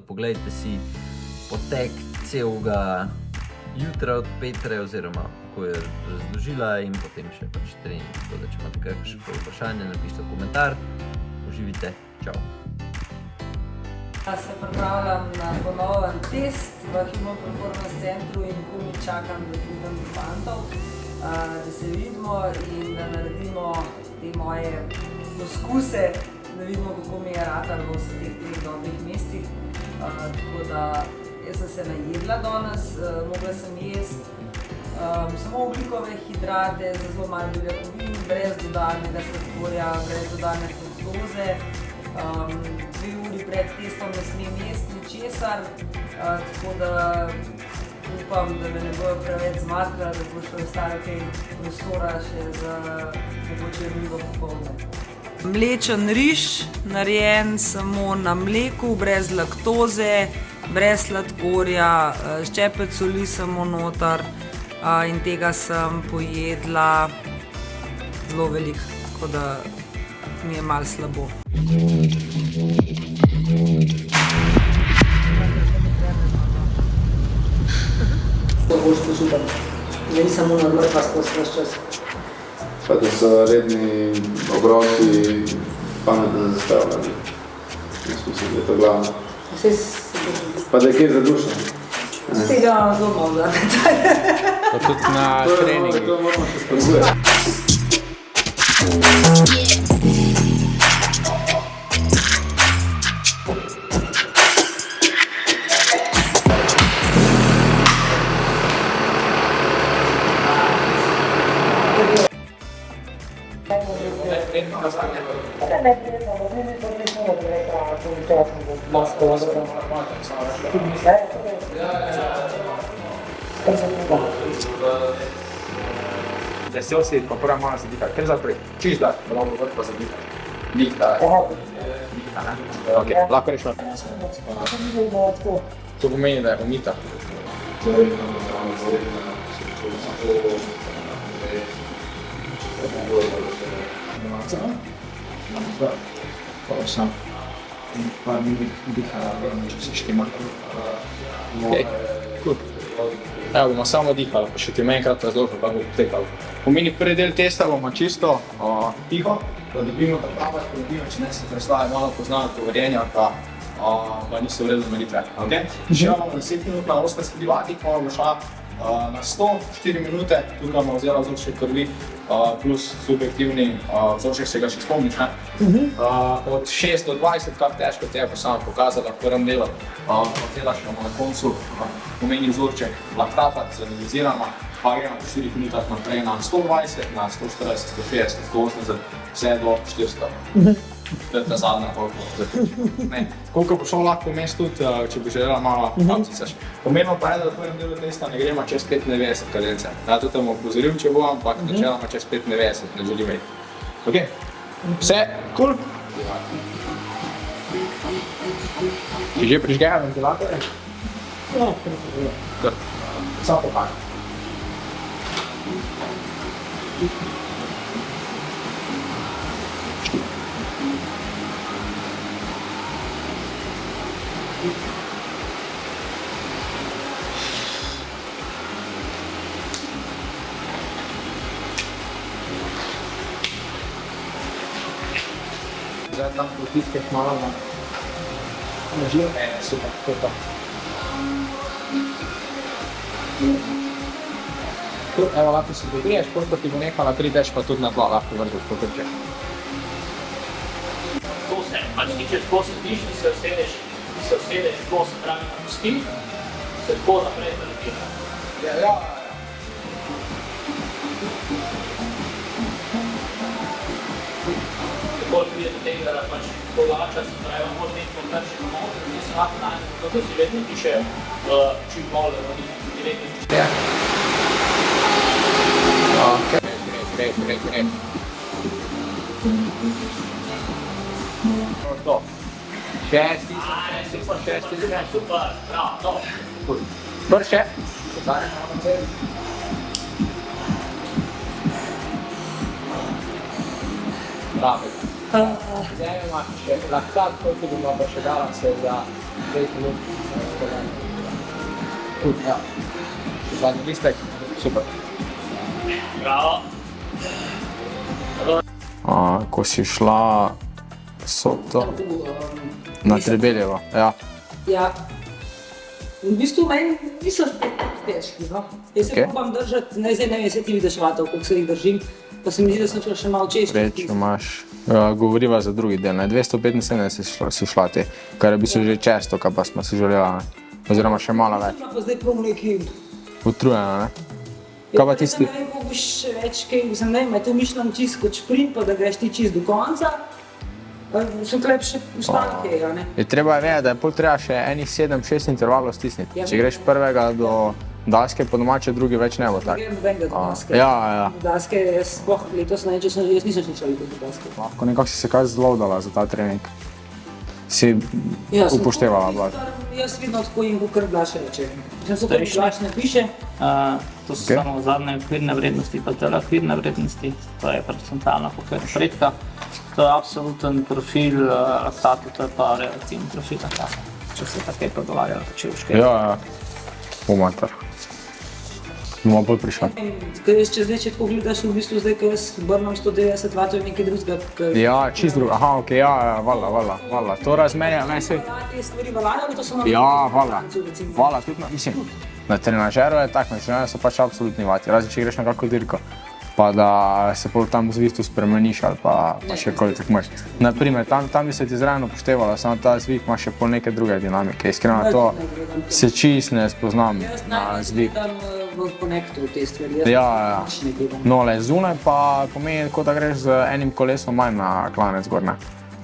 Poglejte si potek celega jutra od Petre oziroma ko je razložila in potem še pač trening. Tako da, če imate kakšno vprašanje, napišite komentar. Uživite. Čau. Se pripravljam na ponoven test v Human Performance Centru in komaj čakam, da pridem do fantov, da se vidimo in da naredimo te moje poskuse, da vidimo, kako mi je ratalo v vseh teh 3 dobrih mestih. Tako da jaz sem se najedla danes, mogla sem jesti samo ogljikove hidrate, z zelo malo beljakovin, brez dodanega sladkorja, brez dodane fruktoze. 2 uri pred testom ne smem jesti ničesar, tako da upam, da me ne bojo preveč zmatrali, da bo še ostalo kaj prostora še za mogoče ribo popoldne. Mlečen riž, narejen samo na mleku, brez laktoze, brez sladkorja, ščepec soli samo noter in tega sem pojedla zelo veliko, tako da mi je malo slabo. To boš požupan, da ni samo na mrtva skozi naš čas. Pa da so redni obroki pametno zastavljeni. Jaz mislim, da je to glavno. Pa da je kje za dušo. Tega imam zelo malo da. Pa tudi na treningu. To moramo še spodbujati. Vesel si, pa prva malo zadihati. Kaj zaprej? Čiš da, da malo vrh pa zadihati. Dihtaj. Dihtaj, ne? Ok, lahko rečemo. To pomeni, da je umita. Pa sam. Pa mi dihala, če se štima. Ok, cool. Evo, bomo samo dihali, pa še ti enkrat razložil, kako bo potekalo. Pomeni prvi del testa bomo čisto tiho, da dobimo ta prava spodobino, če ne se preslave malo poznajo govorjenja, pa niso v redu zmeritve. Še imamo 10 minut na oster skladivati, pa bomo šla na 104 minute, tukaj bomo vzela vzorček krvi plus subjektivni vzorček, se ga še spomniš, ne? Od 6 do 20, kak težko te je pa sama pokazala v prvem delu. Vzela še bomo na koncu pomeni vzorček laktata, zanaliziramo, pa gremo po 4 minutah naprej na 120, na 140, 160, 180, vse do 400. To je ta zadnja koliko zaključila. Koliko bo šel lahko vmes tudi, če bi želela malo kapcicaš. Pomembno pa je, da v prvem delu testa ne gremo čez 95 kadence. Ja, tudi bom opozoril, če bo, ampak načeloma čez 95 ne želim iti. Ok? Vse? Cool? Si že prižgeja ventilatorje? Ja, Kar. Samo pokaj. Zdaj tam potiskeš malo na žil. Super, to je to. Evo, lahko si dogriješ, koliko ti bo nehala, prideš pa tudi na tla, lahko vržeš pokrčeš. To se, pač ti čez ko se zdiš, ti se usedeš, ko se pravi na pusti, se tako naprej zaletira. Ja. Tako pride do tega, da pač kolača, se pravi, lahko nekaj trči na noter, ti se lahko najde, zato si vedno tiče čim bolj, da ti vedno tiče. Ja. Ok. Gre. To. Šesti. Super, bravo, to. Brše. Bravo. Zdaj imaš še laktat, koliko bi ima pa še dala se za 5 minut. Tudi, ja. Zadnji listek, super. Bravo. Ko si šla Soto na Trebeljevo, ja. Ja. V bistvu meni niso težki, no. Jaz se probam držati, ne vem, se ti vidiš vatov, koliko se jih držim, pa se mi zdi, da sem šla še malo češče. Reč imaš, govoriva za drugi del, ne, 275 si šla ti, kar je v bistvu že često, kar pa smo si želela, ne, oziroma še malo več. Pa zdaj prav neki... Utrujena, ne? Kaj pa tisti? Ne vem, kako biš še več, kaj sem, ne vem, je to mišljam čist kot šprint, pa da greš ti čist do konca. So tlep še ustanke, ja, ne? Je treba vedeti, da je pol treba še enih 7-6 intervalov stisniti. Če greš prvega do daske, po domače drugi več ne bo tak. Ne grem dobenega do daske. Ja. Do daske, jaz sploh letos ne, jaz nisem še šel do daske. Ko nekako si se kaj zlovdala za ta trening, si upoštevala Blaž. Jaz vidno tako jim bo kar Blaž reče. Sem so kar Blaž ne piše. To so samo zadnje okvirne vrednosti, pa tele okvirne vrednosti, to je procentalna pokojna predka. To je absoluten profil laktatu, to je pa relativni profil laktata. Če se takaj pogovarjala, pa če uškaj. Ja. Umatar. Bomo bolj prišla. Če zdaj, če tako gledaš, v bistvu zdaj, ko jaz brnem 190 vatov, je nekaj drugega. Ja, čist druga, aha, okej, ja, vala. To razmerja, ne se... Te stvari valajo, to so nam... Ja, vala, tudi, mislim, na trenažeru je tak, na trenažeru so pač absolutni vati, razen če greš na kako dirko, pa da se pol tam v zvihtu spremeniš ali pa še koliko imaš. Naprimer, tam bi se ti zraven upoštevalo, samo ta zvih ima še pol neke druge dinamike, iskreno to se čist ne spoznam na zvih. V konektu te stvari, Ja. No, le zunaj pa pomeni, kot da greš z enim kolesom manj na klanec gor, ne,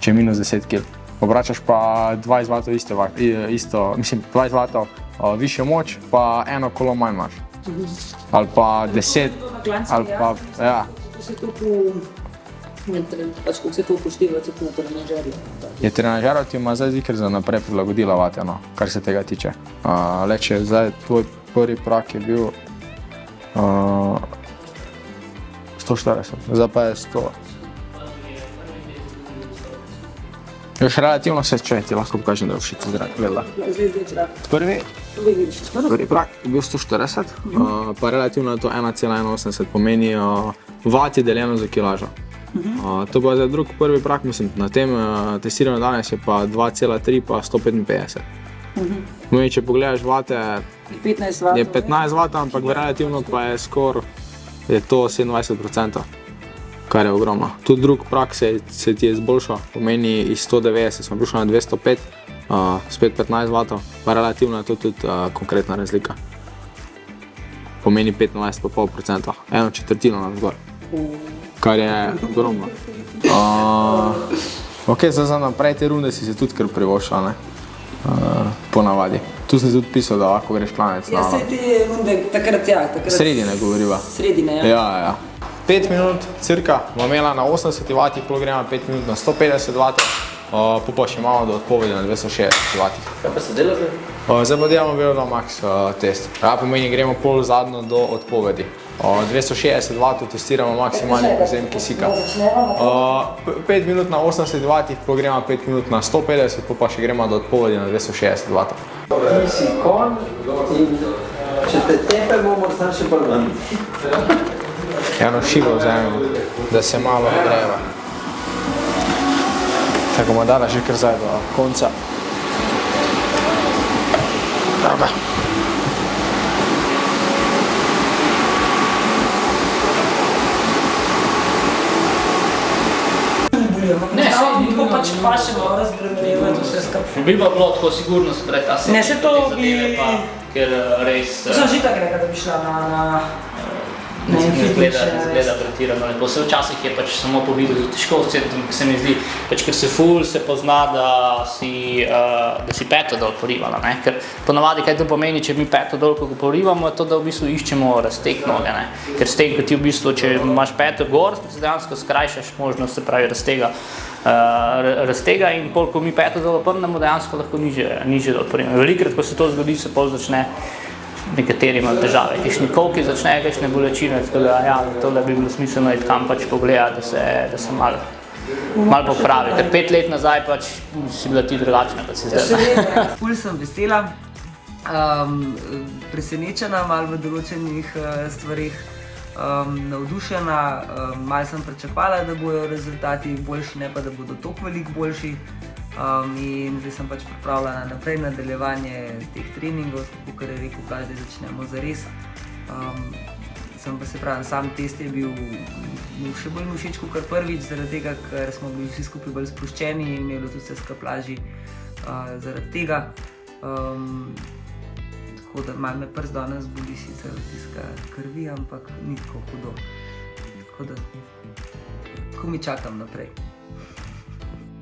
če je minus 10 kg. Obračaš pa 20 vatov isto, mislim 20 vatov višjo moč, pa eno kolo manj imaš. Ali pa 10, ali pa, ja. To se to pač kako se to upošteva, tako na trenažerju. Je trenažer ti ima zdaj zikr za naprej prilagodila vate, no, kar se tega tiče. Le če zdaj tvoj prvi prak je bil 140, zdaj pa je 100. Još relativno se če ti lahko pokažem, da je všiti zrak, gledala. Prvi prak je bil 140, pa relativno je to 1,81, pomeni vati deljeno za kilažo. To pa je drug prvi prak, mislim, na tem testiranju danes je pa 2,3 pa 155. Pomeni, če pogledaš vate, je 15 vata, ampak relativno pa je skoraj to 27%. Kar je ogromno. Tudi drug prak se ti je izboljšal, pomeni iz 190 smo prišli na 205, spet 15 vatov, pa relativno je to tudi konkretna razlika. Pomeni 15,5%, 1/4 navzgor, kar je ogromno. Ok, zdaj za naprej te runde si se tudi kar privoščila, ne? Ponavadi. Tu sem tudi pisal, da lahko greš klanec na... Ja, se te runde takrat, ja. Sredine govoriva. Sredine, ja. Ja. 5 minut cirka, bomo imela na 80 vatih, pol gremo 5 minut na 150 vatih, pa še imamo do odpovedi na 260 vatih. Kaj pa se dela zdaj? Zdaj pa delamo VO2 max test. Pomeni, gremo pol zadnjo do odpovedi. 260 vatov testiramo maksimalni prevzem kisika. 5 minut na 80 vatih, pol gremo 5 minut na 150, pa še gremo do odpovedi na 260 vatov. Ti si konj in če te tepemo, moraš še prven. Eno šivo vzamemo, da se malo ogreva. Tako bomo dala že kar zdaj do konca. Dobro. Ne, to pač še malo razbremenjuje vse skupaj. Bi pa bilo tako sigurno spred ta Ne, se to bi... ker res... Sem že tako rekla, da bi šla na... Ne zgleda pretirano lepo. Včasih je pač samo po vidu težko v centru, se mi zdi, pač ker se ful se pozna, da si peto dol porivala, ne? Ker ponavadi kaj to pomeni, če mi peto dol ko porivamo, je to, da v bistvu iščemo razteg noge, ne? Ker s tem, ko ti v bistvu, če imaš peto gor, si dejansko skrajšaš možnost, se pravi, raztega in pol, ko mi peto dol oprnemo, dejansko lahko nižje dol porivamo. Velikrat, ko se to zgodi, se pol začne nekateri imajo težave, kakšni kolki začnejo, kakšne bolečine, tako da ja, tole bi bilo smiselno iti kam pač pogledati, da se malo malo popravi, ker 5 let nazaj pač si bila ti drugačna, kot si zdaj. Ful sem vesela, presenečena malo v določenih stvarih, navdušena, malo sem pričakovala, da bojo rezultati boljši, ne pa da bodo toliko veliko boljši. In zdaj sem pač pripravljena naprej nadaljevanje teh treningov, kot je rekel Blaž, zdaj začnemo zares. Sem pa se pravim, sam test je bil še bolj všeč kot prvič, zaradi tega, ker smo bili vsi skupaj bolj sproščeni in je bilo tudi vse skupaj lažje zaradi tega. Tako da malo me prst danes boli sicer tiska krvi, ampak ni tako hudo. Tako da, ko mi čakam naprej.